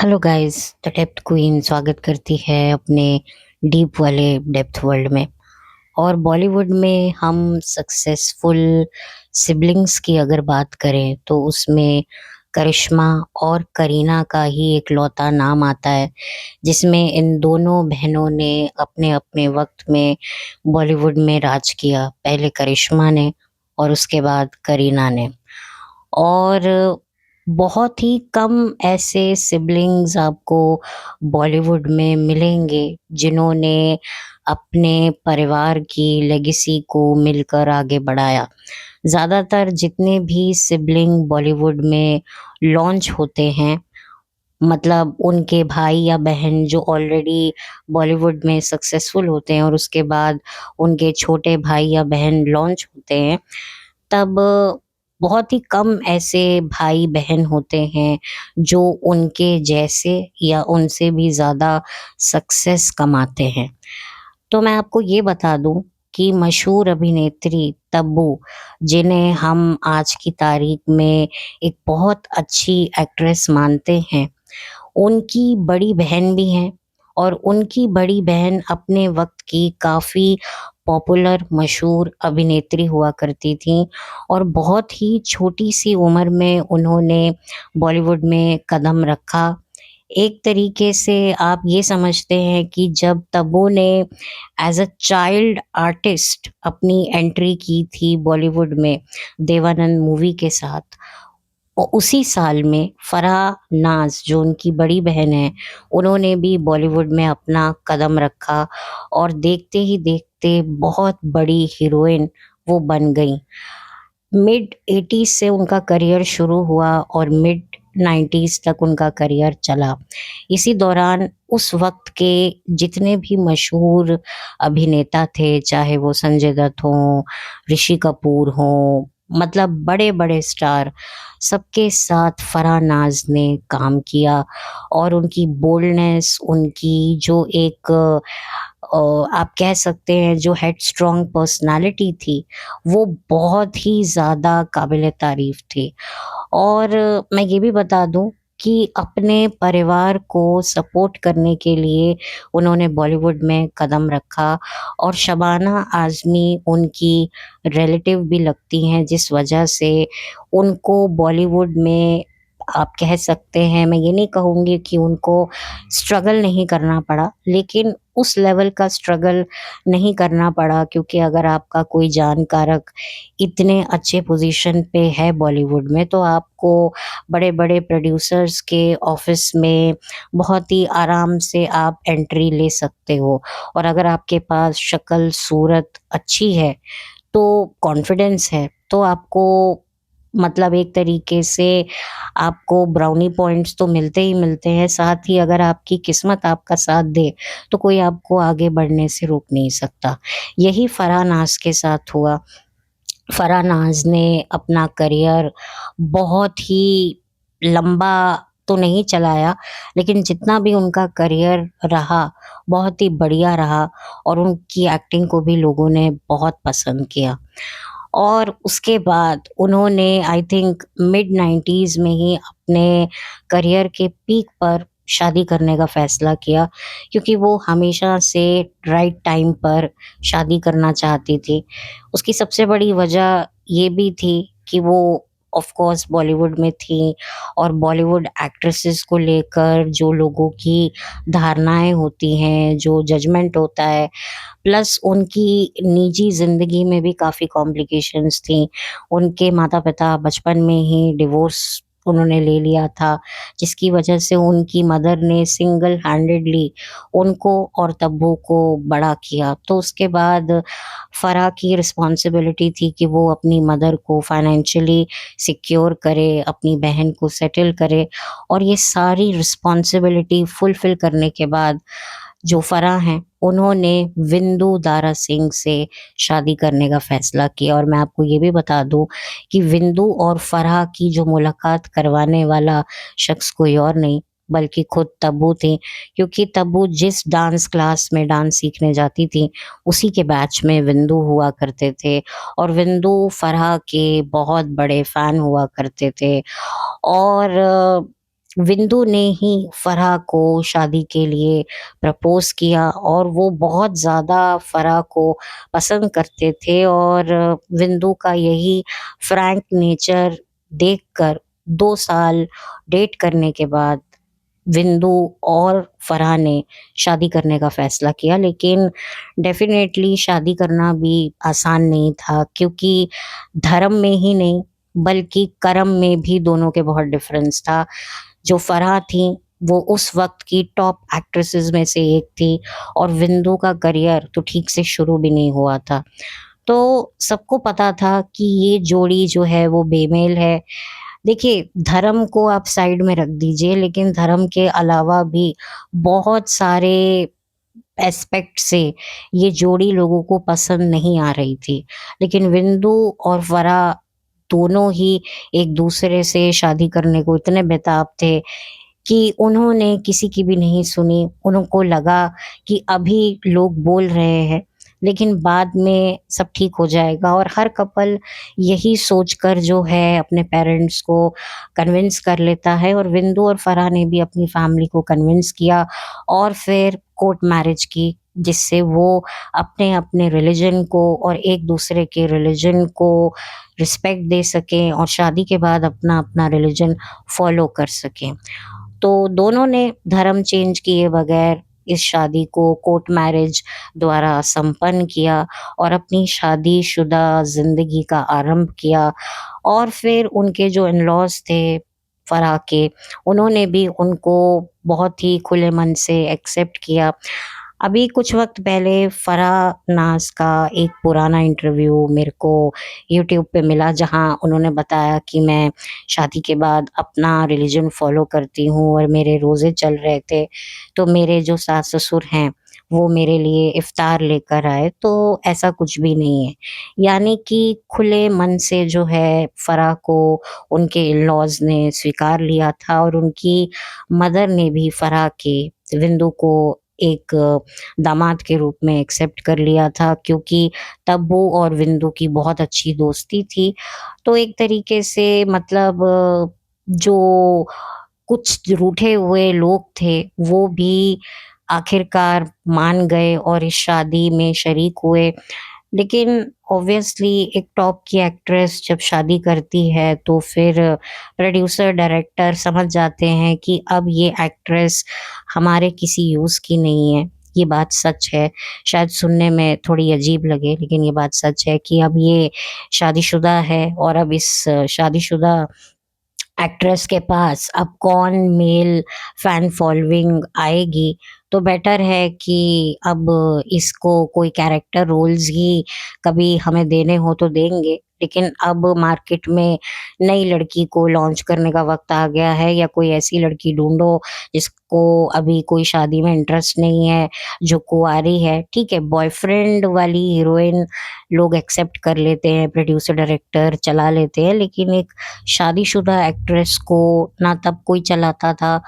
Hello guys. The depth queen स्वागत करती है अपने डीप वाले डेप्थ वर्ल्ड में। और बॉलीवुड में हम सक्सेसफुल सिबलिंग्स की अगर बात करें तो उसमें करिश्मा और करीना का ही एक लौता नाम आता है, जिसमें इन दोनों बहनों ने अपने अपने वक्त में बॉलीवुड में राज किया। पहले करिश्मा ने और उसके बाद करीना ने। और बहुत ही कम ऐसे सिबलिंग्स आपको बॉलीवुड में मिलेंगे जिन्होंने अपने परिवार की लेगेसी को मिलकर आगे बढ़ाया। ज़्यादातर जितने भी सिबलिंग बॉलीवुड में लॉन्च होते हैं, मतलब उनके भाई या बहन जो ऑलरेडी बॉलीवुड में सक्सेसफुल होते हैं और उसके बाद उनके छोटे भाई या बहन लॉन्च होते हैं, तब बहुत ही कम ऐसे भाई बहन होते हैं जो उनके जैसे या उनसे भी ज़्यादा सक्सेस कमाते हैं। तो मैं आपको ये बता दूं कि मशहूर अभिनेत्री तब्बू, जिन्हें हम आज की तारीख में एक बहुत अच्छी एक्ट्रेस मानते हैं, उनकी बड़ी बहन भी हैं। और उनकी बड़ी बहन अपने वक्त की काफ़ी पॉपुलर मशहूर अभिनेत्री हुआ करती थीं और बहुत ही छोटी सी उम्र में उन्होंने बॉलीवुड में कदम रखा। एक तरीके से आप ये समझते हैं कि जब तब्बू ने एज अ चाइल्ड आर्टिस्ट अपनी एंट्री की थी बॉलीवुड में देवानंद मूवी के साथ, और उसी साल में फराह नाज़ जो उनकी बड़ी बहन है, उन्होंने भी बॉलीवुड में अपना कदम रखा और देखते ही देखते बहुत बड़ी हीरोइन वो बन गईं। मिड 80s से उनका करियर शुरू हुआ और मिड 90s तक उनका करियर चला। इसी दौरान उस वक्त के जितने भी मशहूर अभिनेता थे, चाहे वो संजय दत्त हों, ऋषि कपूर हों, मतलब बड़े बड़े स्टार, सबके साथ फराह नाज ने काम किया। और उनकी बोल्डनेस, उनकी जो एक आप कह सकते हैं जो हेड स्ट्रॉन्ग पर्सनालिटी थी, वो बहुत ही ज़्यादा काबिल तारीफ थी। और मैं ये भी बता दूं कि अपने परिवार को सपोर्ट करने के लिए उन्होंने बॉलीवुड में कदम रखा। और शबाना आज़मी उनकी रिलेटिव भी लगती हैं, जिस वजह से उनको बॉलीवुड में आप कह सकते हैं, मैं ये नहीं कहूँगी कि उनको स्ट्रगल नहीं करना पड़ा, लेकिन उस लेवल का स्ट्रगल नहीं करना पड़ा, क्योंकि अगर आपका कोई जानकारक इतने अच्छे पोजीशन पे है बॉलीवुड में, तो आपको बड़े-बड़े प्रोड्यूसर्स के ऑफिस में बहुत ही आराम से आप एंट्री ले सकते हो। और अगर आपके पास शक्ल सूरत अच्छी है, तो कॉन्फिडेंस है, तो आपको मतलब एक तरीके से आपको ब्राउनी पॉइंट्स तो मिलते ही मिलते हैं। साथ ही अगर आपकी किस्मत आपका साथ दे, तो कोई आपको आगे बढ़ने से रोक नहीं सकता। यही फराह नाज़ के साथ हुआ। फराह नाज़ ने अपना करियर बहुत ही लंबा तो नहीं चलाया, लेकिन जितना भी उनका करियर रहा, बहुत ही बढ़िया रहा और उनकी एक्टिंग को भी लोगों ने बहुत पसंद किया। और उसके बाद उन्होंने आई थिंक मिड 90s में ही अपने करियर के पीक पर शादी करने का फ़ैसला किया, क्योंकि वो हमेशा से राइट टाइम पर शादी करना चाहती थी। उसकी सबसे बड़ी वजह ये भी थी कि वो ऑफ कोर्स बॉलीवुड में थी, और बॉलीवुड एक्ट्रेसेस को लेकर जो लोगों की धारणाएँ होती हैं, जो जजमेंट होता है, प्लस उनकी निजी ज़िंदगी में भी काफ़ी कॉम्प्लिकेशंस थी। उनके माता-पिता बचपन में ही डिवोर्स उन्होंने ले लिया था, जिसकी वजह से उनकी मदर ने सिंगल हैंडेडली उनको और तब्बू को बड़ा किया। तो उसके बाद फ़राह की रिस्पॉन्सिबिलिटी थी कि वो अपनी मदर को फाइनेंशियली सिक्योर करे, अपनी बहन को सेटल करे, और ये सारी रिस्पॉन्सिबिलिटी फुलफ़िल करने के बाद जो फ़राह हैं, उन्होंने विंदु दारा सिंह से शादी करने का फ़ैसला किया। और मैं आपको ये भी बता दूँ कि विंदु और फ़राह की जो मुलाकात करवाने वाला शख़्स कोई और नहीं, बल्कि खुद तब्बू थी, क्योंकि तब्बू जिस डांस क्लास में डांस सीखने जाती थी, उसी के बैच में विंदु हुआ करते थे। और विंदु फ़राह के बहुत बड़े फ़ैन हुआ करते थे। और विंदु ने ही फराह को शादी के लिए प्रपोज़ किया और वो बहुत ज़्यादा फराह को पसंद करते थे और विंदु का यही फ्रैंक नेचर देखकर 2 साल डेट करने के बाद विंदु और फराह ने शादी करने का फ़ैसला किया। लेकिन डेफ़िनेटली शादी करना भी आसान नहीं था, क्योंकि धर्म में ही नहीं बल्कि कर्म में भी दोनों के बहुत डिफ़रेंस था। जो फराह थीं, वो उस वक़्त की टॉप एक्ट्रेसेस में से एक थी और विंदु का करियर तो ठीक से शुरू भी नहीं हुआ था। तो सबको पता था कि ये जोड़ी जो है वो बेमेल है। देखिए, धर्म को आप साइड में रख दीजिए, लेकिन धर्म के अलावा भी बहुत सारे एस्पेक्ट से ये जोड़ी लोगों को पसंद नहीं आ रही थी। लेकिन विंदु और फराह दोनों ही एक-दूसरे से शादी करने को इतने बेताब थे कि उन्होंने किसी की भी नहीं सुनी। उनको लगा कि अभी लोग बोल रहे हैं, लेकिन बाद में सब ठीक हो जाएगा, और हर कपल यही सोचकर जो है अपने पेरेंट्स को कन्विंस कर लेता है, और विंदु और फराह ने भी अपनी फैमिली को कन्विंस किया और फिर कोर्ट मैरिज की, जिससे वो अपने-अपने रिलिजन को और एक-दूसरे के रिलिजन को रिस्पेक्ट दे सकें और शादी के बाद अपना-अपना रिलिजन फॉलो कर सकें। तो दोनों ने धर्म चेंज किए बगैर इस शादी को कोर्ट मैरिज द्वारा संपन्न किया और अपनी शादीशुदा ज़िंदगी का आरंभ किया। और फिर उनके जो इन-लॉज़ थे फराह के, उन्होंने भी उनको बहुत ही खुले मन से एक्सेप्ट किया। अभी कुछ वक़्त पहले फराह नाज़ का एक पुराना इंटरव्यू मेरे को यूट्यूब पे मिला, जहाँ उन्होंने बताया कि मैं शादी के बाद अपना रिलिजन फ़ॉलो करती हूँ और मेरे रोज़े चल रहे थे, तो मेरे जो सास-ससुर हैं, वो मेरे लिए इफ़्तार लेकर आए, तो ऐसा कुछ भी नहीं है। यानी कि खुले मन से जो है फराह को उनके इन-लॉज़ ने स्वीकार लिया था और उनकी मदर ने भी फराह के विंदु को एक दामाद के रूप में एक्सेप्ट कर लिया था, क्योंकि तब वो और विंदु की बहुत अच्छी दोस्ती थी। तो एक तरीके से मतलब जो कुछ रूठे हुए लोग थे, वो भी आखिरकार मान गए और इस शादी में शरीक हुए। लेकिन ऑब्वियसली एक टॉप की एक्ट्रेस जब शादी करती है, तो फिर प्रोड्यूसर, डायरेक्टर समझ जाते हैं कि अब ये एक्ट्रेस हमारे किसी यूज़ की नहीं है। ये बात सच है। शायद सुनने में थोड़ी अजीब लगे, लेकिन ये बात सच है कि अब ये शादीशुदा है और अब इस शादीशुदा एक्ट्रेस के पास अब कौन मेल फैन फॉलोइंग आएगी, तो बेटर है कि अब इसको कोई कैरेक्टर रोल्स ही कभी हमें देने हो तो देंगे। लेकिन अब मार्केट में नई लड़की को लॉन्च करने का वक़्त आ गया है, या कोई ऐसी लड़की ढूँढो जिसको अभी कोई शादी में इंटरेस्ट नहीं है, जो कुँवारी है। ठीक है, बॉयफ्रेंड वाली हीरोइन लोग एक्सेप्ट कर लेते हैं, प्रोड्यूसर, डायरेक्टर चला लेते हैं, लेकिन एक शादीशुदा एक्ट्रेस को ना तब कोई चलाता था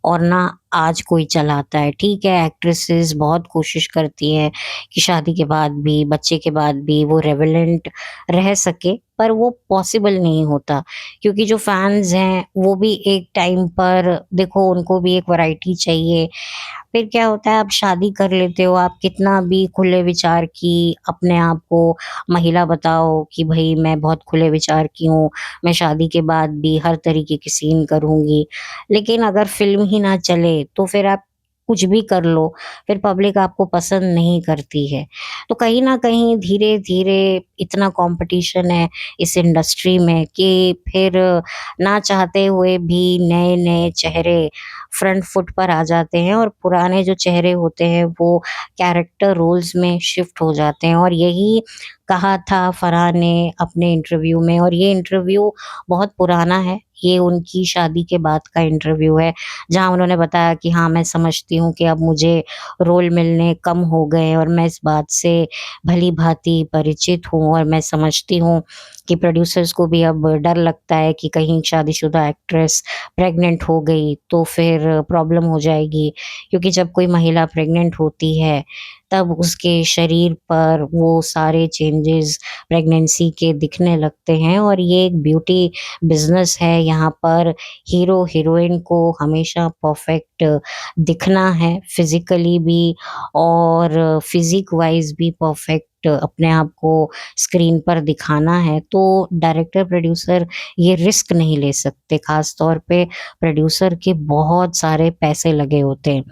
और ना आज कोई चलाता है। ठीक है, एक्ट्रेसेस बहुत कोशिश करती हैं कि शादी के बाद भी, बच्चे के बाद भी वो रेवेलेंट रह सके, पर वो पॉसिबल नहीं होता, क्योंकि जो फैन्स हैं वो भी एक टाइम पर देखो उनको भी एक वैरायटी चाहिए। फिर क्या होता है, आप शादी कर लेते हो, आप कितना भी खुले विचार की अपने आप को महिला बताओ कि भई मैं बहुत खुले विचार की हूँ, मैं शादी के बाद भी हर तरीके की सीन करूँगी। लेकिन अगर फ़िल्म ही ना चले, तो फिर आप कुछ भी कर लो, फिर पब्लिक आपको पसंद नहीं करती है। तो कहीं न कहीं धीरे-धीरे इतना कॉम्पिटिशन है इस इंडस्ट्री में कि फिर ना चाहते हुए भी नए-नए चेहरे फ्रंट फुट पर आ जाते हैं और पुराने जो चेहरे होते हैं वो कैरेक्टर रोल्स में शिफ्ट हो जाते हैं। और यही कहा था फराह ने अपने इंटरव्यू में, और ये इंटरव्यू बहुत पुराना है। ये उनकी शादी के बाद का इंटरव्यू है, जहाँ उन्होंने बताया कि हाँ, मैं समझती हूँ कि अब मुझे रोल मिलने कम हो गए और मैं इस बात से भली-भाँति परिचित हूँ, और मैं समझती हूँ कि प्रोड्यूसर्स को भी अब डर लगता है कि कहीं शादीशुदा एक्ट्रेस प्रेग्नेंट हो गई तो फिर प्रॉब्लम हो जाएगी, क्योंकि जब कोई महिला प्रेग्नेंट होती है तब उसके शरीर पर वो सारे चेंजेस प्रेगनेंसी के दिखने लगते हैं। और ये एक ब्यूटी बिज़नेस है, यहाँ पर हीरो हीरोइन को हमेशा परफेक्ट दिखना है, फिज़िकली भी और फिज़िक वाइज़ भी परफेक्ट अपने आप को स्क्रीन पर दिखाना है। तो डायरेक्टर प्रोड्यूसर ये रिस्क नहीं ले सकते, ख़ास तौर पे प्रोड्यूसर के बहुत सारे पैसे लगे होते हैं।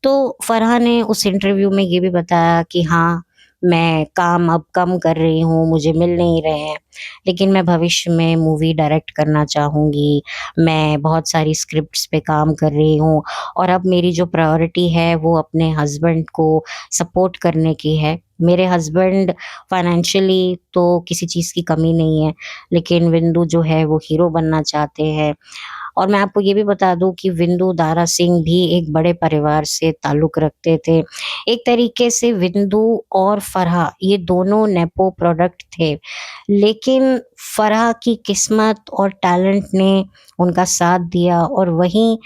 तो फरहा ने उस इंटरव्यू में ये भी बताया कि हाँ, मैं काम अब कम कर रही हूँ, मुझे मिल नहीं रहे हैं, लेकिन मैं भविष्य में मूवी डायरेक्ट करना चाहूँगी। मैं बहुत सारी स्क्रिप्ट्स पे काम कर रही हूँ और अब मेरी जो प्रायोरिटी है वो अपने हस्बैंड को सपोर्ट करने की है। मेरे हस्बैंड फाइनेंशियली तो किसी चीज़ की कमी नहीं है, लेकिन विंदु जो है वो हीरो बनना चाहते हैं। और मैं आपको ये भी बता दूँ कि विंदु दारा सिंह भी एक बड़े परिवार से ताल्लुक़ रखते थे। एक तरीके से विंदु और फरहा ये दोनों नेपो प्रोडक्ट थे, लेकिन फरहा की किस्मत और टैलेंट ने उनका साथ दिया और वहीं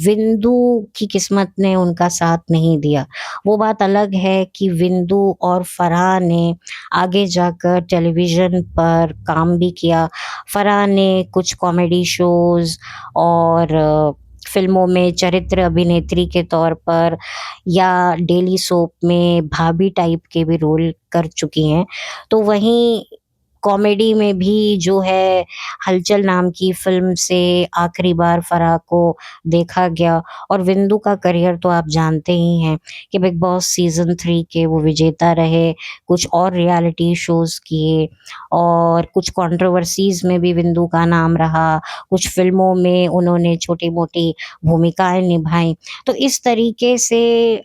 विंदु की किस्मत ने उनका साथ नहीं दिया। वो बात अलग है कि विंदु और फरहा ने आगे जाकर टेलीविज़न पर काम भी किया। फरहा ने कुछ कॉमेडी शोज़ और फ़िल्मों में चरित्र अभिनेत्री के तौर पर या डेली सोप में भाभी टाइप के भी रोल कर चुकी हैं। तो वहीं कॉमेडी में भी जो है हलचल नाम की फ़िल्म से आखिरी बार फराह को देखा गया। और विंदु का करियर तो आप जानते ही हैं कि बिग बॉस सीज़न 3 के वो विजेता रहे, कुछ और रियलिटी शोज़ किए और कुछ कंट्रोवर्सीज़ में भी विंदु का नाम रहा, कुछ फ़िल्मों में उन्होंने छोटी-मोटी भूमिकाएँ निभाई। तो इस तरीके से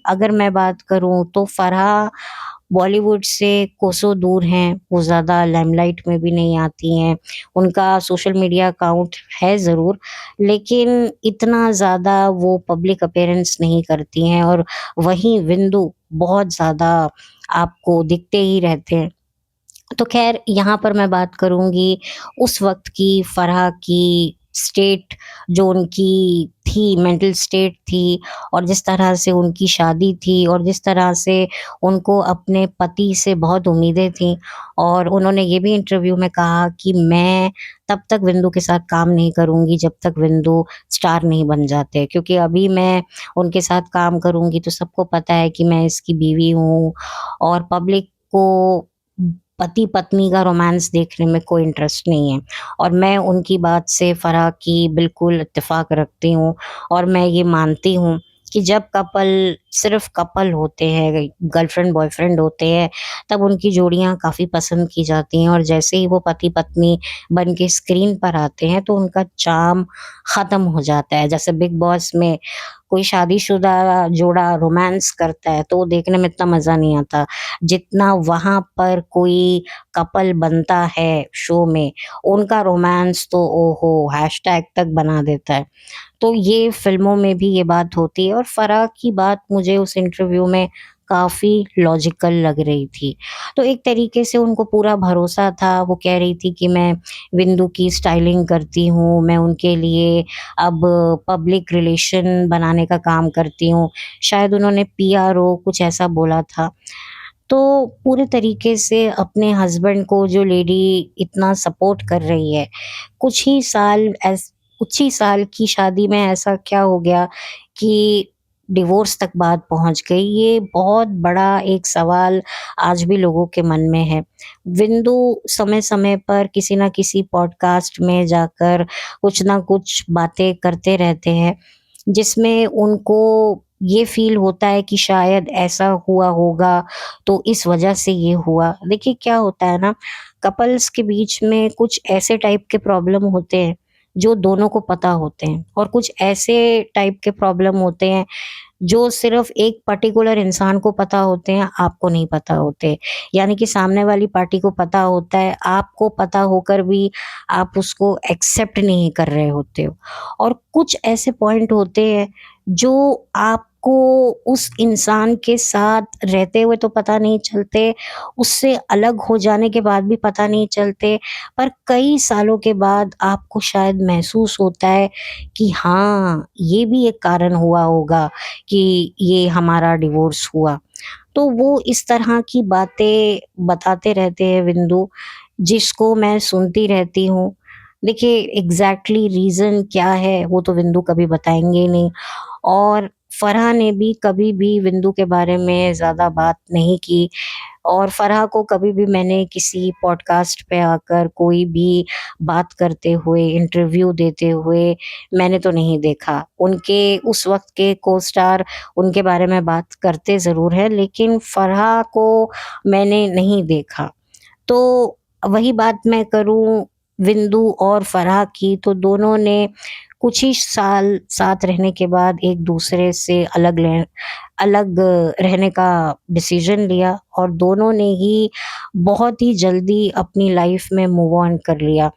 अगर मैं बात करूँ तो फराह बॉलीवुड से कोसों दूर हैं, वो ज़्यादा लाइमलाइट में भी नहीं आती हैं। उनका सोशल मीडिया अकाउंट है ज़रूर, लेकिन इतना ज़्यादा वो पब्लिक अपीयरेंस नहीं करती हैं और वहीं विंदु बहुत ज़्यादा आपको दिखते ही रहते हैं। तो ख़ैर यहाँ पर मैं बात करूँगी उस वक़्त की फराह की स्टेट, जो उनकी थी, मेंटल स्टेट थी और जिस तरह से उनकी शादी थी और जिस तरह से उनको अपने पति से बहुत उम्मीदें थीं। और उन्होंने ये भी इंटरव्यू में कहा कि मैं तब तक विंदु के साथ काम नहीं करूँगी जब तक विंदु स्टार नहीं बन जाते, क्योंकि अभी मैं उनके साथ काम करूँगी तो सबको पता है कि मैं इसकी बीवी हूँ और पब्लिक को पति-पत्नी का रोमांस देखने में कोई इंटरेस्ट नहीं है। और मैं उनकी बात से फराह की बिल्कुल इत्तेफ़ाक रखती हूँ और मैं ये मानती हूँ कि जब कपल सिर्फ़ कपल होते हैं, गर्लफ्रेंड बॉयफ्रेंड होते हैं, तब उनकी जोड़ियाँ काफ़ी पसंद की जाती हैं और जैसे ही वो पति-पत्नी बन के स्क्रीन पर आते हैं, तो उनका चार्म ख़त्म हो जाता है। जैसे बिग बॉस में कोई शादीशुदा जोड़ा रोमांस करता है, तो वो देखने में इतना मज़ा नहीं आता, जितना वहाँ पर कोई कपल बनता है शो में, उनका रोमांस तो ओहो! हैशटैग तक बना देता है। तो ये फ़िल्मों में भी ये बात होती है और फराह की बात मुझे उस इंटरव्यू में काफ़ी लॉजिकल लग रही थी। तो एक तरीके से उनको पूरा भरोसा था, वो कह रही थी कि मैं विंदु की स्टाइलिंग करती हूँ, मैं उनके लिए अब पब्लिक रिलेशन बनाने का काम करती हूँ। शायद उन्होंने पीआरओ कुछ ऐसा बोला था। तो पूरे तरीके से अपने हस्बैंड को जो लेडी इतना सपोर्ट कर रही है, कुछ ही साल की शादी में ऐसा क्या हो गया कि डिवोर्स तक बात पहुँच गई? ये बहुत बड़ा एक सवाल आज भी लोगों के मन में है। विंदु समय-समय पर किसी न किसी पॉडकास्ट में जाकर कुछ न कुछ बातें करते रहते हैं, जिसमें उनको ये फ़ील होता है कि शायद ऐसा हुआ होगा, तो इस वजह से ये हुआ। देखिए क्या होता है ना, कपल्स के बीच में कुछ ऐसे टाइप के प्रॉब्लम होते हैं, जो दोनों को पता होते हैं और कुछ ऐसे टाइप के प्रॉब्लम होते हैं जो सिर्फ़ एक पर्टिकुलर इंसान को पता होते हैं, आपको नहीं पता होते। यानी कि सामने वाली पार्टी को पता होता है, आपको पता होकर भी आप उसको एक्सेप्ट नहीं कर रहे होते हो। और कुछ ऐसे पॉइंट होते हैं जो आपको उस इंसान के साथ रहते हुए तो पता नहीं चलते, उससे अलग हो जाने के बाद भी पता नहीं चलते, पर कई सालों के बाद आपको शायद महसूस होता है कि हाँ, ये भी एक कारण हुआ होगा कि ये हमारा डिवोर्स हुआ। तो वो इस तरह की बातें बताते रहते हैं विंदु, जिसको मैं सुनती रहती हूँ। देखिए एग्ज़ैक्टली रीज़न क्या है वो तो विंदु कभी बताएँगे ही नहीं, और फरहा ने भी कभी भी विंदु के बारे में ज़्यादा बात नहीं की, और फरहा को कभी भी मैंने किसी पॉडकास्ट पे आकर कोई भी बात करते हुए, इंटरव्यू देते हुए मैंने तो नहीं देखा। उनके उस वक़्त के को-स्टार उनके बारे में बात करते ज़रूर हैं, लेकिन फरहा को मैंने नहीं देखा। तो वही बात मैं करूँ विंदु और फराह की, तो दोनों ने कुछ ही साल साथ रहने के बाद एक दूसरे से अलग रहने का डिसीजन लिया, और दोनों ने ही बहुत ही जल्दी अपनी लाइफ में मूव ऑन कर लिया।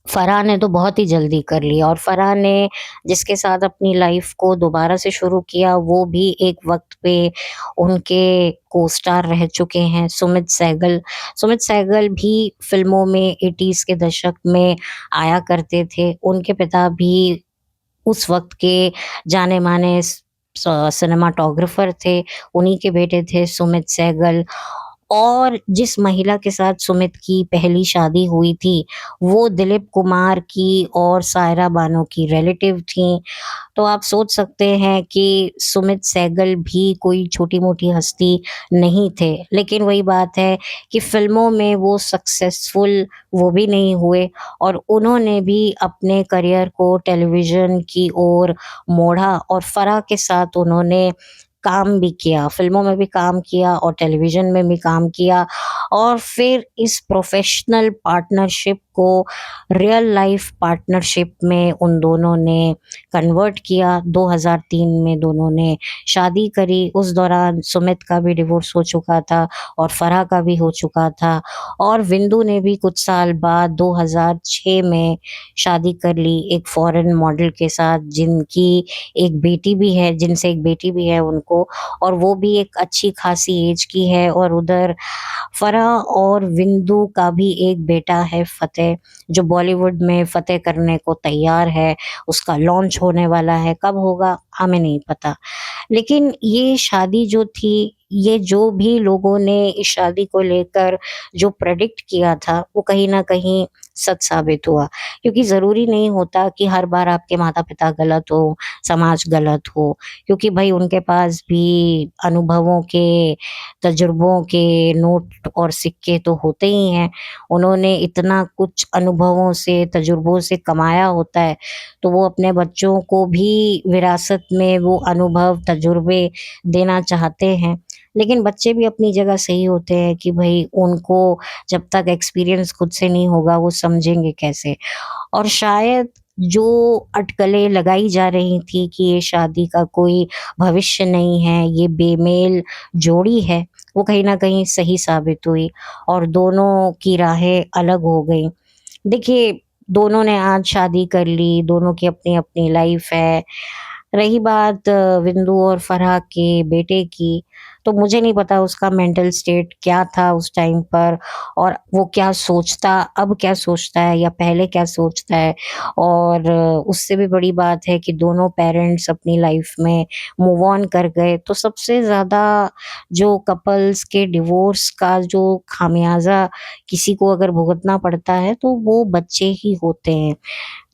फराह ने तो बहुत ही जल्दी कर लिया, और फराह ने जिसके साथ अपनी लाइफ को दोबारा से शुरू किया, वो भी एक वक़्त पे उनके को-स्टार रह चुके हैं, सुमित सहगल। सुमित सहगल भी फ़िल्मों में 80s के दशक में आया करते थे। उनके पिता भी उस वक़्त के जाने-माने सिनेमाटोग्राफ़र थे, उन्हीं के बेटे थे सुमित सहगल। और जिस महिला के साथ सुमित की पहली शादी हुई थी, वो दिलीप कुमार की और सायरा बानो की रिलेटिव थीं। तो आप सोच सकते हैं कि सुमित सहगल भी कोई छोटी-मोटी हस्ती नहीं थे। लेकिन वही बात है कि फ़िल्मों में वो सक्सेसफुल वो भी नहीं हुए, और उन्होंने भी अपने करियर को टेलीविज़न की ओर मोड़ा, और फराह के साथ उन्होंने काम भी किया, फ़िल्मों में भी काम किया और टेलीविज़न में भी काम किया, और फिर इस प्रोफ़ेशनल पार्टनरशिप को रियल लाइफ़ पार्टनरशिप में उन दोनों ने कन्वर्ट किया। 2003 में दोनों ने शादी करी। उस दौरान सुमित का भी डिवोर्स हो चुका था और फराह का भी हो चुका था, और विंदु ने भी कुछ साल बाद 2006 में शादी कर ली एक फ़ॉरेन मॉडल के साथ, जिनसे एक बेटी भी है उनको, और वो भी एक अच्छी खासी ऐज की है। और उधर फराह और विंदु का भी एक बेटा है फ़तेह, जो बॉलीवुड में फ़तेह करने को तैयार है। उसका लॉन्च होने वाला है, कब होगा हमें नहीं पता। लेकिन ये शादी जो थी, ये जो भी लोगों ने इस शादी को लेकर जो प्रेडिक्ट किया था, वो कहीं न कहीं सच साबित हुआ। क्योंकि ज़रूरी नहीं होता कि हर बार आपके माता-पिता गलत हों, समाज गलत हो, क्योंकि भई उनके पास भी अनुभवों के, तजुर्बों के नोट और सिक्के तो होते ही हैं। उन्होंने इतना कुछ अनुभवों से, तजुर्बों से कमाया होता है, तो वो अपने बच्चों को भी विरासत में वो अनुभव, तजुर्बे देना चाहते हैं। लेकिन बच्चे भी अपनी जगह सही होते हैं कि भई उनको जब तक एक्सपीरियंस खुद से नहीं होगा, वो समझेंगे कैसे? और शायद जो अटकलें लगाई जा रही थी कि ये शादी का कोई भविष्य नहीं है, ये बेमेल जोड़ी है, वो कहीं न कहीं सही साबित हुई, और दोनों की राहें अलग हो गईं। देखिए, दोनों ने आज शादी कर ली, दोनों की अपनी-अपनी लाइफ़ है। रही बात विंदु और फराह के बेटे की, तो मुझे नहीं पता उसका मेंटल स्टेट क्या था उस टाइम पर, और वो क्या सोचता, अब क्या सोचता है या पहले क्या सोचता है। और उससे भी बड़ी बात है कि दोनों पेरेंट्स अपनी लाइफ़ में मूव ऑन कर गए, तो सबसे ज़्यादा जो कपल्स के डिवोर्स का जो खामियाज़ा किसी को अगर भुगतना पड़ता है, तो वो बच्चे ही होते हैं।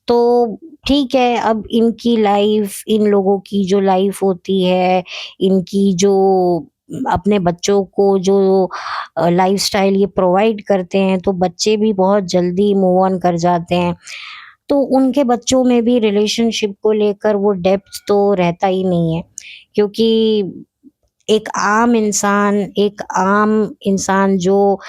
तो ठीक है, अब इनकी लाइफ़, इन लोगों की जो लाइफ़ होती है, इनकी जो अपने बच्चों को जो लाइफ़स्टाइल ये प्रोवाइड करते हैं, तो बच्चे भी बहुत जल्दी मूव ऑन कर जाते हैं। तो उनके बच्चों में भी रिलेशनशिप को लेकर वो डेप्थ तो रहता ही नहीं है, क्योंकि एक आम इंसान जो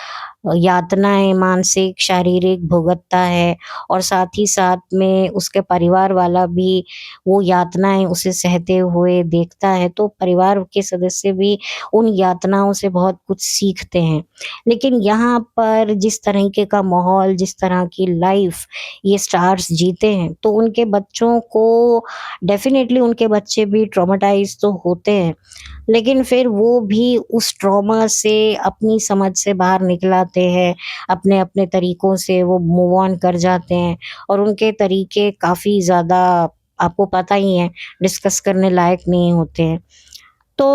यातनाएँ मानसिक, शारीरिक भुगतता है, और साथ ही साथ में उसके परिवार वाला भी वो यातनाएँ उसे सहते हुए देखता है, तो परिवार के सदस्य भी उन यातनाओं से बहुत कुछ सीखते हैं। लेकिन यहाँ पर जिस तरीके का माहौल, जिस तरह की लाइफ़ ये स्टार्स जीते हैं, तो उनके बच्चों को डेफ़िनेटली उनके बच्चे भी ट्रॉमाटाइज़ तो होते हैं। लेकिन फिर वो भी उस ट्रॉमा से अपनी समझ से बाहर निकल आते हैं, अपने-अपने तरीकों से वो मूव ऑन कर जाते हैं, और उनके तरीके काफ़ी ज़्यादा आपको पता ही है, डिस्कस करने लायक नहीं होते हैं। तो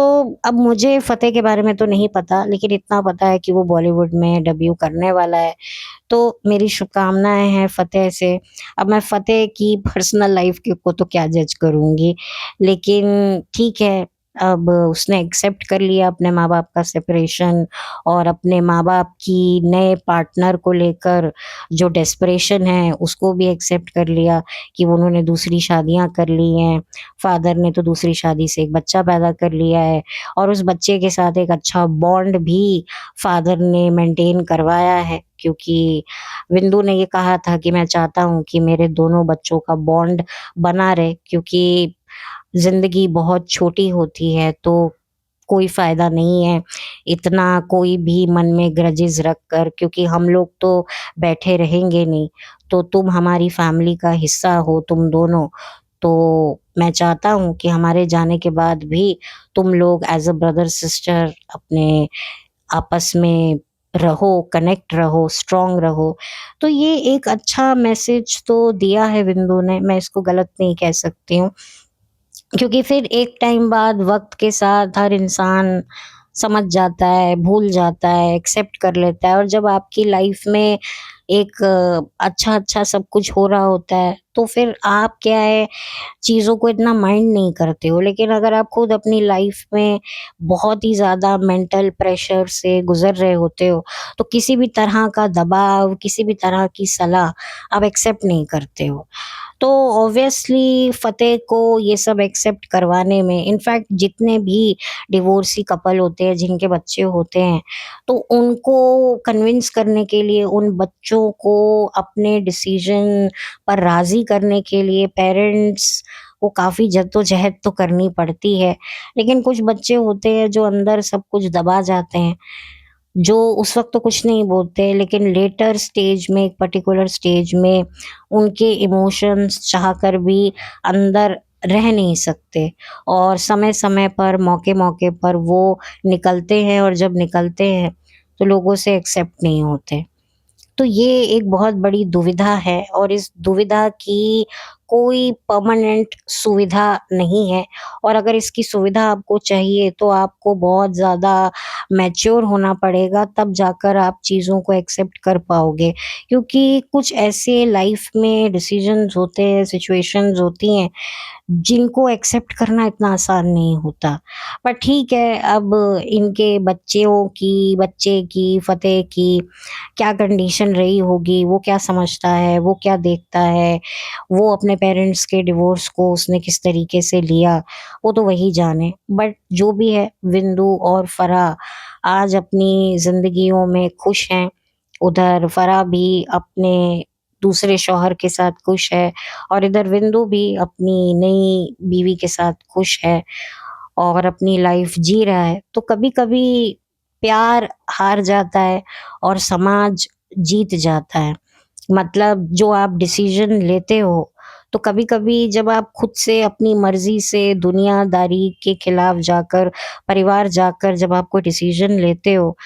अब मुझे फ़तेह के बारे में तो नहीं पता, लेकिन इतना पता है कि वो बॉलीवुड में डेब्यू करने वाला है। तो मेरी शुभकामनाएँ हैं फ़तेह से। अब मैं फ़तेह की पर्सनल लाइफ़ के को तो क्या जज करूँगी, लेकिन ठीक है, अब उसने एक्सेप्ट कर लिया अपने माँ-बाप का सेपरेशन और अपने माँ-बाप की नए पार्टनर को लेकर जो डेस्परेशन है, उसको भी एक्सेप्ट कर लिया कि उन्होंने दूसरी शादियाँ कर ली हैं। फ़ादर ने तो दूसरी शादी से एक बच्चा पैदा कर लिया है और उस बच्चे के साथ एक अच्छा बॉन्ड भी फ़ादर ने मेंटेन करवाया है, क्योंकि विंदु ने ये कहा था कि मैं चाहता हूँ कि मेरे दोनों बच्चों का बॉन्ड बना रहे, क्योंकि ज़िंदगी बहुत छोटी होती है, तो कोई फ़ायदा नहीं है इतना कोई भी मन में ग्रजेस रख कर, क्योंकि हम लोग तो बैठे रहेंगे नहीं। तो तुम हमारी फैमिली का हिस्सा हो तुम दोनों, तो मैं चाहता हूँ कि हमारे जाने के बाद भी तुम लोग एज़ अ ब्रदर सिस्टर अपने आपस में रहो, कनेक्ट रहो, स्ट्रॉन्ग रहो। तो ये एक अच्छा मैसेज तो दिया है विंदु ने, मैं इसको गलत नहीं कह सकती हूँ। क्योंकि फिर एक टाइम बाद वक़्त के साथ हर इंसान समझ जाता है, भूल जाता है, एक्सेप्ट कर लेता है, और जब आपकी लाइफ़ में एक अच्छा-अच्छा सब कुछ हो रहा होता है, तो फिर आप क्या है, चीज़ों को इतना माइंड नहीं करते हो। लेकिन अगर आप खुद अपनी लाइफ़ में बहुत ही ज़्यादा मेंटल प्रेशर से गुज़र रहे होते हो, तो किसी भी तरह का दबाव, किसी भी तरह की सलाह आप एक्सेप्ट नहीं करते हो। तो ऑब्वियसली फ़तेह को ये सब एक्सेप्ट करवाने में, इनफैक्ट जितने भी डिवोर्सी कपल होते हैं, जिनके बच्चे होते हैं, तो उनको कन्विंस करने के लिए, उन बच्चों को अपने डिसीज़न पर राज़ी करने के लिए पेरेंट्स को काफ़ी जद्दोजहद तो करनी पड़ती है। लेकिन कुछ बच्चे होते हैं जो अंदर सब कुछ दबा जाते हैं, जो उस वक़्त तो कुछ नहीं बोलते, लेकिन लेटर स्टेज में, एक पर्टिकुलर स्टेज में उनके इमोशंस चाहकर भी अंदर रह नहीं सकते, और समय-समय पर, मौके-मौके पर वो निकलते हैं, और जब निकलते हैं, तो लोगों से एक्सेप्ट नहीं होते। तो ये एक बहुत बड़ी दुविधा है, और इस दुविधा की कोई परमानेंट सुविधा नहीं है, और अगर इसकी सुविधा आपको चाहिए तो आपको बहुत ज़्यादा मैच्योर होना पड़ेगा, तब जाकर आप चीज़ों को एक्सेप्ट कर पाओगे। क्योंकि कुछ ऐसे लाइफ में डिसीज़न्स होते हैं, सिचुएशंस होती हैं, जिनको एक्सेप्ट करना इतना आसान नहीं होता। पर ठीक है, अब इनके बच्चे की, फ़तेह की क्या कंडीशन रही होगी, वो क्या समझता है, वो क्या देखता है, वो अपने पेरेंट्स के डिवोर्स को उसने किस तरीके से लिया, वो तो वही जाने। बट जो भी है, विंदु और फराह आज अपनी ज़िंदगियों में खुश हैं। उधर फराह भी अपने दूसरे शौहर के साथ खुश है, और इधर विंदु भी अपनी नई बीवी के साथ खुश है और अपनी लाइफ जी रहा है। तो कभी-कभी प्यार हार जाता है और समाज जीत जाता है। मतलब जो आप डिसीज़न लेते हो, तो कभी-कभी जब आप खुद से अपनी मर्ज़ी से दुनियादारी के खिलाफ जाकर, परिवार जाकर जब आप कोई डिसीज़न लेते हो,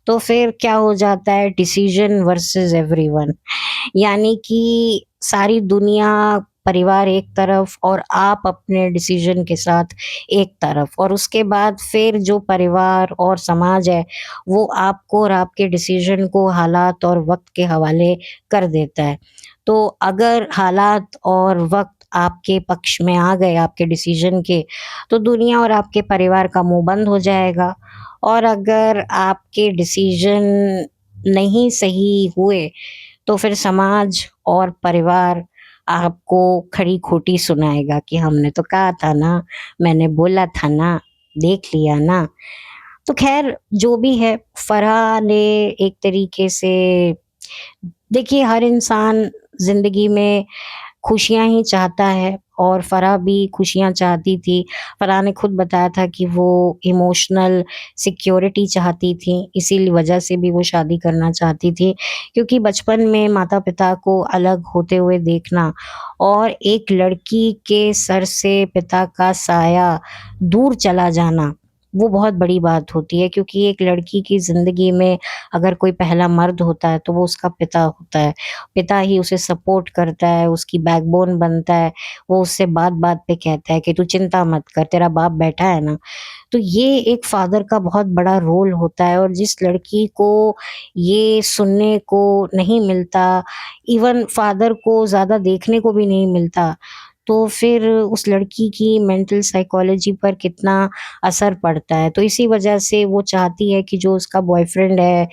तो फिर क्या हो जाता है, डिसीज़न वर्सेस एवरीवन। यानी कि सारी दुनिया, परिवार एक तरफ, और आप अपने डिसीज़न के साथ एक तरफ, और उसके बाद फिर जो परिवार और समाज है, वो आपको और आपके डिसीज़न को हालात और वक़्त के हवाले कर देता है। तो अगर हालात और वक़्त आपके पक्ष में आ गए आपके डिसीज़न के, तो दुनिया और आपके परिवार का मुँह बंद हो जाएगा, और अगर आपके डिसीज़न नहीं सही हुए, तो फिर समाज और परिवार आपको खरी-खोटी सुनाएगा कि हमने तो कहा था ना, मैंने बोला था ना, देख लिया ना। तो ख़ैर जो भी है, फराह ने एक तरीके से, देखिए हर इंसान ज़िंदगी में खुशियाँ ही चाहता है, और फराह भी खुशियाँ चाहती थी। फराह ने खुद बताया था कि वो इमोशनल सिक्योरिटी चाहती थी, इसीलिए वजह से भी वो शादी करना चाहती थी। क्योंकि बचपन में माता-पिता को अलग होते हुए देखना, और एक लड़की के सर से पिता का साया दूर चला जाना, वो बहुत बड़ी बात होती है, क्योंकि एक लड़की की ज़िंदगी में अगर कोई पहला मर्द होता है तो वो उसका पिता होता है। पिता ही उसे सपोर्ट करता है, उसकी बैकबोन बनता है, वो उससे बात-बात पे कहता है कि तू चिंता मत कर, तेरा बाप बैठा है ना। तो ये एक फादर का बहुत बड़ा रोल होता है, और जिस लड़की को ये सुनने को नहीं मिलता, इवन फादर को ज़्यादा देखने को भी नहीं मिलता, तो फिर उस लड़की की मेंटल साइकोलॉजी पर कितना असर पड़ता है। तो इसी वजह से वो चाहती है कि जो उसका बॉयफ्रेंड है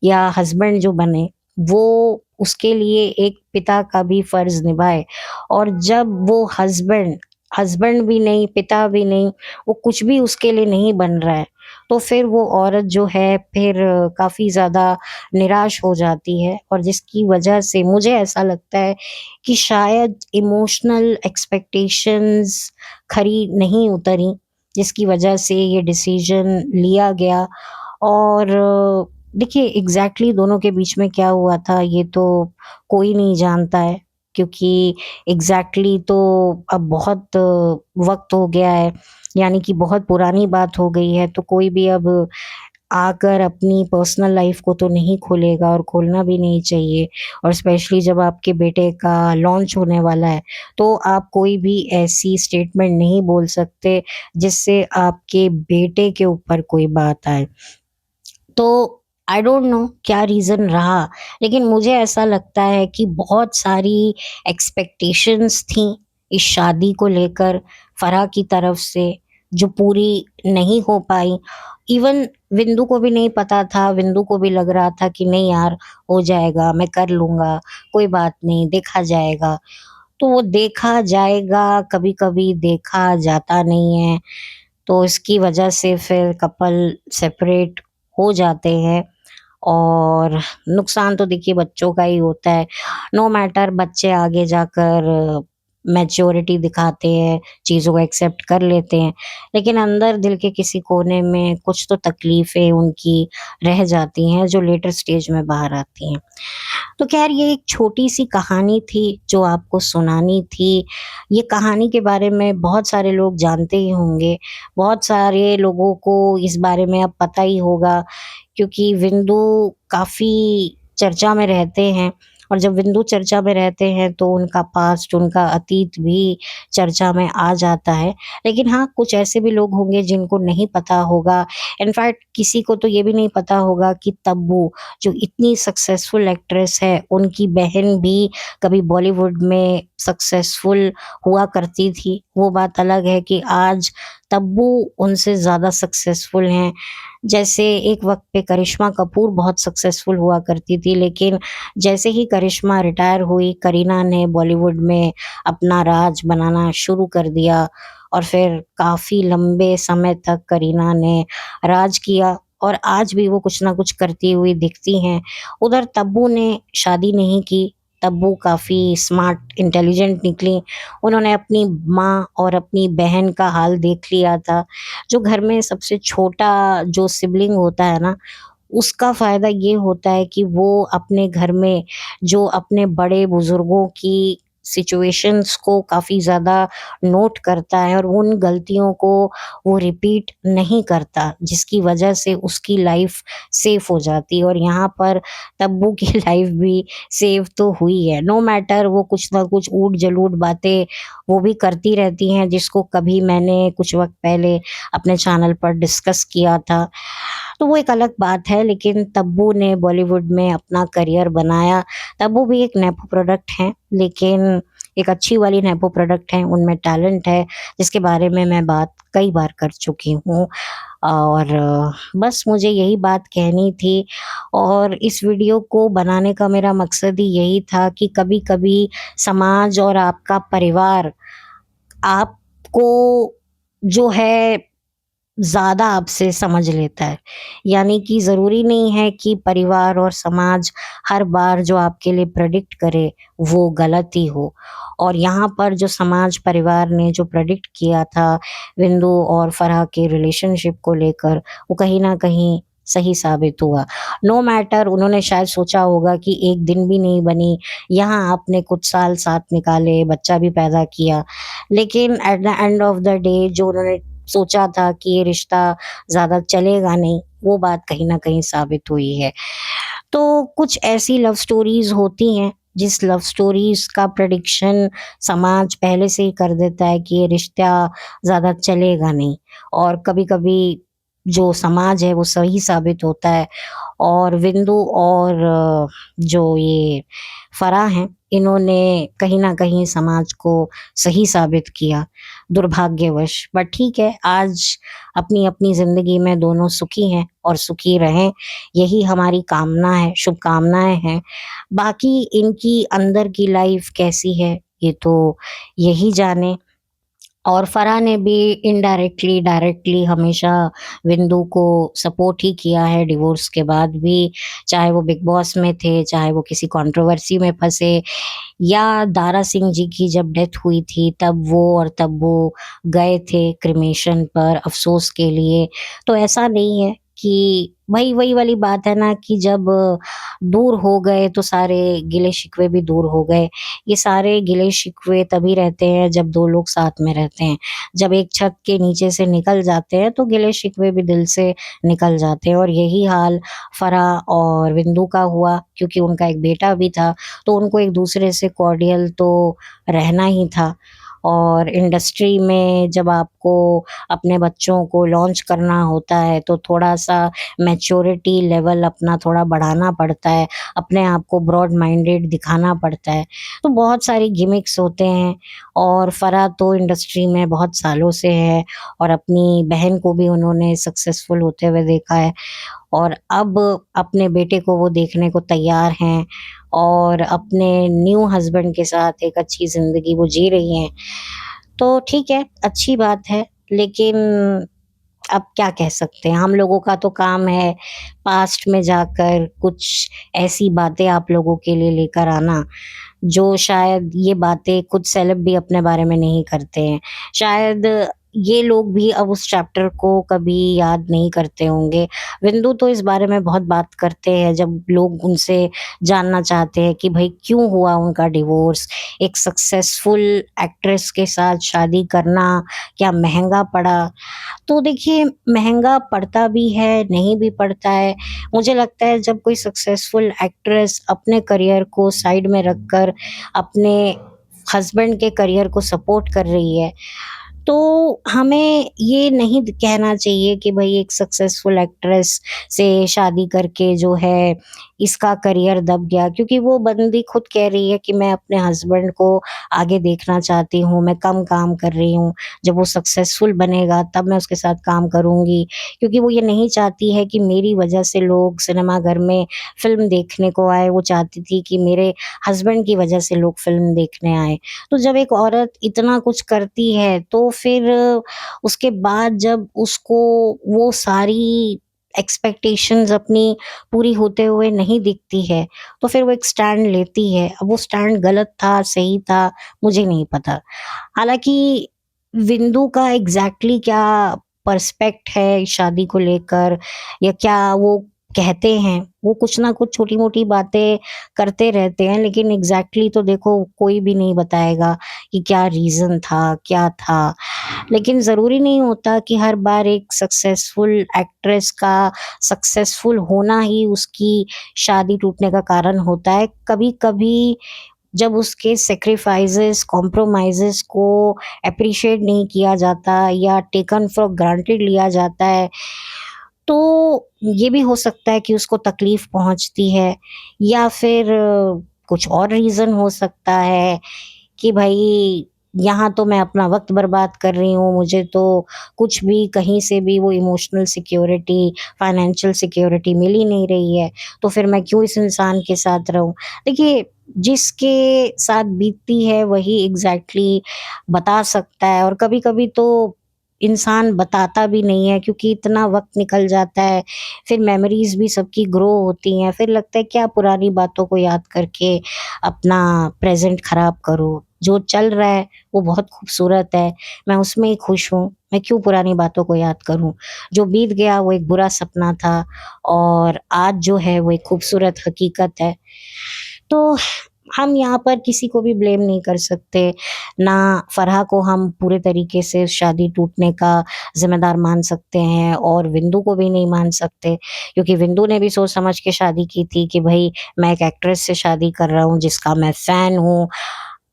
या हस्बैंड जो बने, वो उसके लिए एक पिता का भी फर्ज़ निभाए। और जब वो हस्बैंड हस्बैंड भी नहीं, पिता भी नहीं, वो कुछ भी उसके लिए नहीं बन रहा है, तो फिर वो औरत जो है फिर काफ़ी ज़्यादा निराश हो जाती है, और जिसकी वजह से मुझे ऐसा लगता है कि शायद इमोशनल एक्सपेक्टेशंस खरी नहीं उतरी, जिसकी वजह से ये डिसीज़न लिया गया। और देखिए एग्ज़ैक्टली दोनों के बीच में क्या हुआ था ये तो कोई नहीं जानता है, क्योंकि एग्ज़ैक्टली तो अब बहुत वक़्त हो गया है, यानी कि बहुत पुरानी बात हो गई है, तो कोई भी अब आकर अपनी पर्सनल लाइफ़ को तो नहीं खोलेगा, और खोलना भी नहीं चाहिए। और स्पेशली जब आपके बेटे का लॉन्च होने वाला है, तो आप कोई भी ऐसी स्टेटमेंट नहीं बोल सकते जिससे आपके बेटे के ऊपर कोई बात आए। तो आई डोंट नो क्या रीज़न रहा, लेकिन मुझे ऐसा लगता है कि बहुत सारी एक्सपेक्टेशंस थी इस शादी को लेकर फराह की तरफ से, जो पूरी नहीं हो पाई। इवन विंदु को भी नहीं पता था, विंदु को भी लग रहा था कि नहीं यार, हो जाएगा, मैं कर लूँगा, कोई बात नहीं, देखा जाएगा। तो वो देखा जाएगा, कभी-कभी देखा जाता नहीं है, तो इसकी वजह से फिर कपल सेपरेट हो जाते हैं। और नुकसान तो देखिए बच्चों का ही होता है। नो मैटर बच्चे आगे जाकर मैच्योरिटी दिखाते हैं, चीज़ों को एक्सेप्ट कर लेते हैं, लेकिन अंदर दिल के किसी कोने में कुछ तो तकलीफ़ें उनकी रह जाती हैं, जो लेटर स्टेज में बाहर आती हैं। तो ख़ैर ये एक छोटी-सी कहानी थी जो आपको सुनानी थी। ये कहानी के बारे में बहुत सारे लोग जानते ही होंगे, बहुत सारे लोगों को इस बारे में अब पता ही होगा, क्योंकि विंदु काफ़ी चर्चा में रहते हैं, और जब विंदु चर्चा में रहते हैं तो उनका पास्ट, उनका अतीत भी चर्चा में आ जाता है। लेकिन हाँ, कुछ ऐसे भी लोग होंगे जिनको नहीं पता होगा, इनफैक्ट किसी को तो ये भी नहीं पता होगा कि तब्बू जो इतनी सक्सेसफुल एक्ट्रेस है, उनकी बहन भी कभी बॉलीवुड में सक्सेसफुल हुआ करती थी। वो बात अलग है कि आज तब्बू उनसे ज़्यादा सक्सेसफुल हैं। जैसे एक वक़्त पे करिश्मा कपूर बहुत सक्सेसफुल हुआ करती थी, लेकिन जैसे ही करिश्मा रिटायर हुई, करीना ने बॉलीवुड में अपना राज बनाना शुरू कर दिया, और फिर काफ़ी लंबे समय तक करीना ने राज किया, और आज भी वो कुछ ना कुछ करती हुई दिखती हैं। उधर तब्बू ने शादी नहीं की, तब्बू काफ़ी स्मार्ट, इंटेलिजेंट निकली। उन्होंने अपनी माँ और अपनी बहन का हाल देख लिया था। जो घर में सबसे छोटा जो सिबलिंग होता है ना, उसका फ़ायदा ये होता है कि वो अपने घर में जो अपने बड़े-बुज़ुर्गों की सिचुएशंस को काफ़ी ज़्यादा नोट करता है, और उन गलतियों को वो रिपीट नहीं करता, जिसकी वजह से उसकी लाइफ़ सेफ़ हो जाती है, और यहाँ पर तब्बू की लाइफ़ भी सेव तो हुई है। नो मैटर वो कुछ ना कुछ ऊट-जलूट बातें वो भी करती रहती हैं, जिसको कभी मैंने कुछ वक़्त पहले अपने चैनल पर डिस्कस किया था। तो वो एक अलग बात है, लेकिन तब्बू ने बॉलीवुड में अपना करियर बनाया। तब्बू भी एक नेपो प्रोडक्ट हैं, लेकिन एक अच्छी वाली नेपो प्रोडक्ट हैं, उनमें टैलेंट है, जिसके बारे में मैं बात कई बार कर चुकी हूँ। और बस मुझे यही बात कहनी थी, और इस वीडियो को बनाने का मेरा मकसद ही यही था कि कभी-कभी समाज और आपका परिवार आपको जो है ज़्यादा आपसे समझ लेता है। यानी कि ज़रूरी नहीं है कि परिवार और समाज हर बार जो आपके लिए प्रेडिक्ट करे, वो गलत ही हो। और यहाँ पर जो समाज परिवार ने जो प्रेडिक्ट किया था विंदु और फराह के रिलेशनशिप को लेकर, वो कहीं न कहीं सही साबित हुआ। नो मैटर उन्होंने शायद सोचा होगा कि एक दिन भी नहीं बनी, यहाँ आपने कुछ साल साथ निकाले, बच्चा भी पैदा किया। लेकिन at the end of the day जो उन्होंने सोचा था कि ये रिश्ता ज़्यादा चलेगा नहीं, वो बात कहीं न कहीं साबित हुई है। तो कुछ ऐसी लव स्टोरीज़ होती हैं, जिस लव स्टोरीज़ का प्रेडिक्शन समाज पहले से ही कर देता है कि ये रिश्ता ज़्यादा चलेगा नहीं, और कभी-कभी जो समाज है वो सही साबित होता है। और विंदु और जो ये फ़राह हैं, इन्होंने कहीं न कहीं समाज को सही साबित किया, दुर्भाग्यवश। बट ठीक है, आज अपनी-अपनी ज़िंदगी में दोनों सुखी हैं और सुखी रहें, यही हमारी कामना है, शुभकामनाएँ हैं। बाकी इनकी अंदर की लाइफ़ कैसी है, ये तो यही जाने। और फराह ने भी इनडायरेक्टली, डायरेक्टली हमेशा विंदु को सपोर्ट ही किया है डिवोर्स के बाद भी, चाहे वो बिग बॉस में थे, चाहे वो किसी कंट्रोवर्सी में फँसे, या दारा सिंह जी की जब डेथ हुई थी तब वो गए थे क्रिमेशन पर अफ़सोस के लिए। तो ऐसा नहीं है कि वही वही वाली बात है ना कि जब दूर हो गए तो सारे गिले-शिकवे भी दूर हो गए। ये सारे गिले-शिकवे तभी रहते हैं जब 2 लोग साथ में रहते हैं। जब एक छत के नीचे से निकल जाते हैं तो गिले-शिकवे भी दिल से निकल जाते हैं, और यही हाल फराह और विंदु का हुआ, क्योंकि उनका एक बेटा भी था, तो उनको एक-दूसरे से कॉर्डियल तो रहना ही था। और इंडस्ट्री में जब आपको अपने बच्चों को लॉन्च करना होता है तो थोड़ा-सा मैच्योरिटी लेवल अपना थोड़ा बढ़ाना पड़ता है, अपने आप को ब्रॉड माइंडेड दिखाना पड़ता है। तो बहुत सारी गिमिक्स होते हैं, और फराह तो इंडस्ट्री में बहुत सालों से है, और अपनी बहन को भी उन्होंने सक्सेसफुल होते हुए देखा है, और अब अपने बेटे को वो देखने को तैयार हैं, और अपने न्यू हस्बैंड के साथ एक अच्छी ज़िंदगी वो जी रही हैं। तो ठीक है, अच्छी बात है, लेकिन अब क्या कह सकते हैं, हम लोगों का तो काम है पास्ट में जाकर कुछ ऐसी बातें आप लोगों के लिए लेकर आना, जो शायद ये बातें कुछ सेलेब भी अपने बारे में नहीं करते हैं। शायद ये लोग भी अब उस चैप्टर को कभी याद नहीं करते होंगे। विंदु तो इस बारे में बहुत बात करते हैं जब लोग उनसे जानना चाहते हैं कि भई क्यों हुआ उनका डिवोर्स? एक सक्सेसफुल एक्ट्रेस के साथ शादी करना क्या महँगा पड़ा? तो देखिए, महँगा पड़ता भी है, नहीं भी पड़ता है। मुझे लगता है जब कोई सक्सेसफुल एक्ट्रेस अपने करियर को साइड में रखकर अपने हस्बैंड के करियर को सपोर्ट कर रही है, तो हमें ये नहीं कहना चाहिए कि भई एक सक्सेसफुल एक्ट्रेस से शादी करके जो है इसका करियर दब गया, क्योंकि वो बंदी खुद कह रही है कि मैं अपने हस्बैंड को आगे देखना चाहती हूँ, मैं कम काम कर रही हूँ, जब वो सक्सेसफुल बनेगा तब मैं उसके साथ काम करूँगी। क्योंकि वो ये नहीं चाहती है कि मेरी वजह से लोग सिनेमाघर में फ़िल्म देखने को आए, वो चाहती थी कि मेरे हस्बैंड की वजह से लोग फ़िल्म देखने आएँ। तो जब एक औरत इतना कुछ करती है तो फिर उसके बाद जब उसको वो सारी एक्सपेक्टेशंस अपनी पूरी होते हुए नहीं दिखती है, तो फिर वो एक स्टैंड लेती है। अब वो स्टैंड गलत था, सही था, मुझे नहीं पता। हालाँकि विंदु का एग्ज़ैक्टली क्या पर्सपेक्ट है शादी को लेकर, या क्या वो कहते हैं, वो कुछ ना कुछ छोटी-मोटी बातें करते रहते हैं, लेकिन एग्ज़ैक्टली तो देखो कोई भी नहीं बताएगा कि क्या रीज़न था, क्या था। लेकिन ज़रूरी नहीं होता कि हर बार एक सक्सेसफुल एक्ट्रेस का सक्सेसफुल होना ही उसकी शादी टूटने का कारण होता है। कभी-कभी जब उसके सैक्रिफाइसेस, कॉम्प्रोमाइज़ेज़ को एप्रिशिएट नहीं किया जाता या टेकन फॉर ग्रांटेड लिया जाता है, तो ये भी हो सकता है कि उसको तकलीफ़ पहुँचती है, या फिर कुछ और रीज़न हो सकता है कि भई यहाँ तो मैं अपना वक़्त बर्बाद कर रही हूँ, मुझे तो कुछ भी कहीं से भी वो इमोशनल सिक्योरिटी, फाइनेंशियल सिक्योरिटी मिल ही नहीं रही है, तो फिर मैं क्यों इस इंसान के साथ रहूँ? देखिए, जिसके साथ बीतती है वही एग्ज़ैक्टली बता सकता है, और कभी-कभी तो इंसान बताता भी नहीं है क्योंकि इतना वक़्त निकल जाता है, फिर मेमोरीज़ भी सबकी ग्रो होती हैं, फिर लगता है क्या पुरानी बातों को याद करके अपना प्रेज़ेंट ख़राब करूँ। जो चल रहा है वो बहुत खूबसूरत है, मैं उसमें ही खुश हूँ, मैं क्यों पुरानी बातों को याद करूँ। जो बीत गया वो एक बुरा सपना था, और आज जो है वो एक खूबसूरत हकीकत है। तो हम यहाँ पर किसी को भी ब्लेम नहीं कर सकते। ना फराह को हम पूरे तरीके से शादी टूटने का ज़िम्मेदार मान सकते हैं और विंदु को भी नहीं मान सकते, क्योंकि विंदु ने भी सोच समझ के शादी की थी कि भई मैं एक एक्ट्रेस से शादी कर रहा हूँ जिसका मैं फ़ैन हूँ।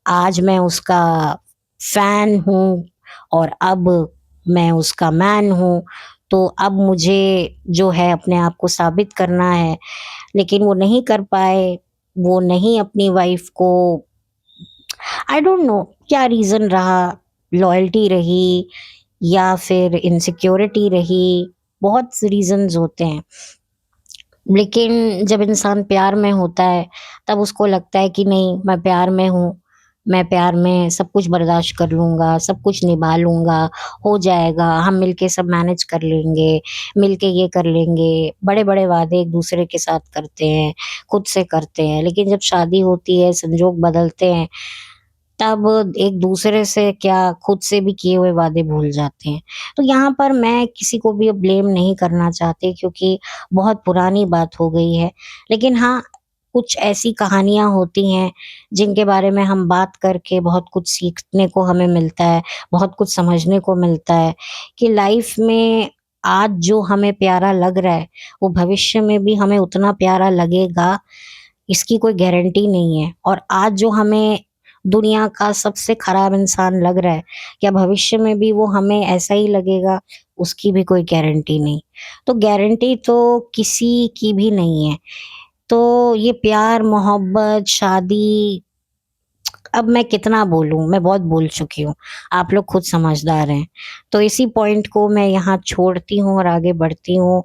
आज मैं उसका फ़ैन हूँ और अब मैं उसका मैन हूँ। तो अब मुझे जो है अपने आप को साबित करना है, लेकिन वो नहीं कर पाए। वो नहीं अपनी वाइफ़ को, आई डोंट नो क्या रीज़न रहा, लॉयल्टी रही या फिर इनसिक्योरिटी रही, बहुत रीज़न्स होते हैं। लेकिन जब इंसान प्यार में होता है, तब उसको लगता है कि नहीं, मैं प्यार में हूँ, मैं प्यार में सब कुछ बर्दाश्त कर लूँगा, सब कुछ निभा लूँगा, हो जाएगा, हम मिलके सब मैनेज कर लेंगे, मिलके ये कर लेंगे। बड़े-बड़े वादे एक-दूसरे के साथ करते हैं, खुद से करते हैं, लेकिन जब शादी होती है, संजोग बदलते हैं, तब एक-दूसरे से क्या, खुद से भी किए हुए वादे भूल जाते हैं। तो यहाँ पर मैं किसी को भी अब ब्लेम नहीं करना चाहती, क्योंकि बहुत पुरानी बात हो गई है। लेकिन हाँ, कुछ ऐसी कहानियाँ होती हैं, जिनके बारे में हम बात करके बहुत कुछ सीखने को हमें मिलता है, बहुत कुछ समझने को मिलता है कि लाइफ़ में आज जो हमें प्यारा लग रहा है, वो भविष्य में भी हमें उतना प्यारा लगेगा, इसकी कोई गारंटी नहीं है। और आज जो हमें दुनिया का सबसे खराब इंसान लग रहा है, क्या भविष्य में भी वो हमें ऐसा ही लगेगा? उसकी भी कोई गारंटी नहीं। तो गारंटी तो किसी की भी नहीं है। तो ये प्यार, मोहब्बत, शादी, अब मैं कितना बोलूँ? मैं बहुत बोल चुकी हूँ। आप लोग खुद समझदार हैं। तो इसी पॉइंट को मैं यहाँ छोड़ती हूँ और आगे बढ़ती हूँ,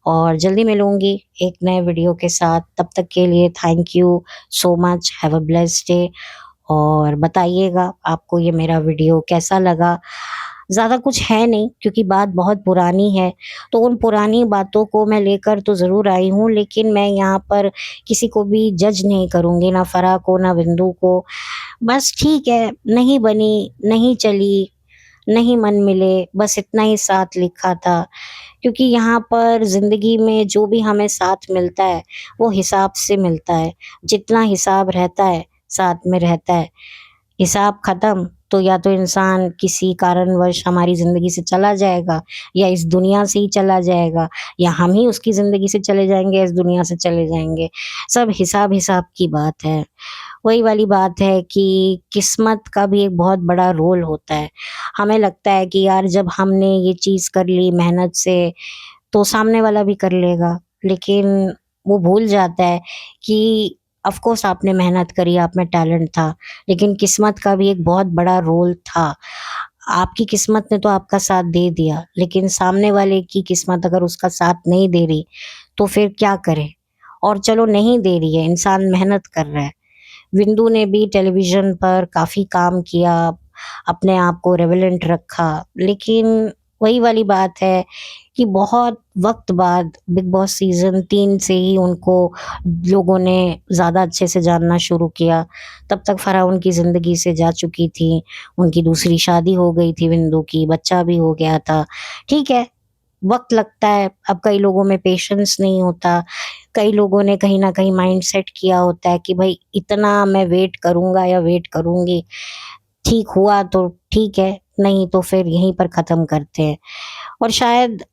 और जल्दी मिलूँगी एक नए वीडियो के साथ। तब तक के लिए thank you so much. Have a blessed day. और बताइएगा आपको ये मेरा वीडियो कैसा लगा? ज़्यादा कुछ है नहीं, क्योंकि बात बहुत पुरानी है, तो उन पुरानी बातों को मैं लेकर तो ज़रूर आई हूँ, लेकिन मैं यहाँ पर किसी को भी जज नहीं करूँगी, ना फ़राह को, ना बिंदु को। बस ठीक है, नहीं बनी, नहीं चली, नहीं मन मिले, बस इतना ही साथ लिखा था। क्योंकि यहाँ पर ज़िंदगी में जो भी हमें साथ मिलता है, वो हिसाब से मिलता है। जितना हिसाब रहता है, साथ में रहता है। हिसाब ख़त्म, तो या तो इंसान किसी कारणवश हमारी ज़िंदगी से चला जाएगा, या इस दुनिया से ही चला जाएगा, या हम ही उसकी ज़िंदगी से चले जाएँगे, या इस दुनिया से चले जाएँगे। सब हिसाब-हिसाब की बात है। वही वाली बात है कि किस्मत का भी एक बहुत बड़ा रोल होता है। हमें लगता है कि यार जब हमने ये चीज़ कर ली मेहनत से, तो सामने वाला भी कर लेगा। लेकिन वो भूल जाता है कि ऑफ़ कोर्स आपने मेहनत करी, आप में टैलेंट था, लेकिन किस्मत का भी एक बहुत बड़ा रोल था। आपकी किस्मत ने तो आपका साथ दे दिया, लेकिन सामने वाले की किस्मत अगर उसका साथ नहीं दे रही, तो फिर क्या करे? और चलो नहीं दे रही है, इंसान मेहनत कर रहा है। विंदु ने भी टेलीविज़न पर काफ़ी काम किया, अपने आप को रेलेवेंट रखा, लेकिन वही वाली बात है कि बहुत वक़्त बाद बिग बॉस सीज़न 3 से ही उनको लोगों ने ज़्यादा अच्छे से जानना शुरू किया। तब तक फ़राह उनकी ज़िंदगी से जा चुकी थी, उनकी दूसरी शादी हो गई थी विंदु की, बच्चा भी हो गया था। ठीक है, वक़्त लगता है, अब कई लोगों में पेशेंस नहीं होता, कई लोगों ने कहीं न कहीं माइंड सेट किया होता है कि भई इतना मैं वेट करूँगा या वेट करूँगी, ठीक हुआ तो ठीक है, नहीं तो फिर यहीं पर ख़त्म करते हैं। और शायद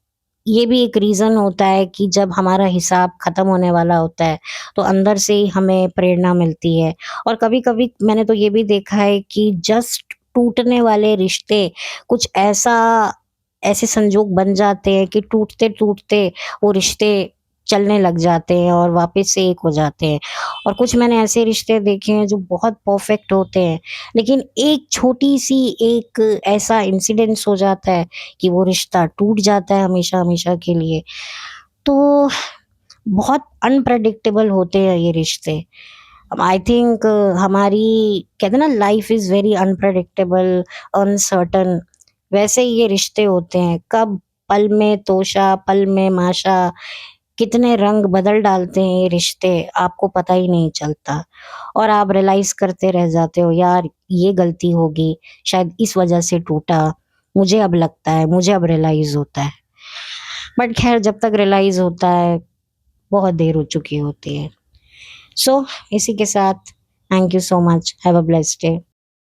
ये भी एक रीज़न होता है कि जब हमारा हिसाब ख़त्म होने वाला होता है, तो अंदर से ही हमें प्रेरणा मिलती है। और कभी-कभी मैंने तो ये भी देखा है कि जस्ट टूटने वाले रिश्ते कुछ ऐसे संजोग बन जाते हैं कि टूटते-टूटते वो रिश्ते चलने लग जाते हैं और वापस से एक हो जाते हैं। और कुछ मैंने ऐसे रिश्ते देखे हैं जो बहुत परफ़ेक्ट होते हैं, लेकिन एक छोटी-सी एक ऐसा इंसिडेंस हो जाता है कि वो रिश्ता टूट जाता है हमेशा-हमेशा के लिए। तो बहुत अनप्रेडिक्टेबल होते हैं ये रिश्ते। आई थिंक हमारी, कहते हैं ना, life is very unpredictable, uncertain, वैसे ही ये रिश्ते होते हैं। कब पल में तोशा, पल में माशा, कितने रंग बदल डालते हैं ये रिश्ते, आपको पता ही नहीं चलता। और आप रियलाइज़ करते रह जाते हो, यार ये गलती होगी, शायद इस वजह से टूटा, मुझे अब लगता है, मुझे अब रियलाइज़ होता है। बट ख़ैर जब तक रियलाइज़ होता है, बहुत देर हो चुकी होती है। सो इसी के साथ thank you so much, have a blessed day.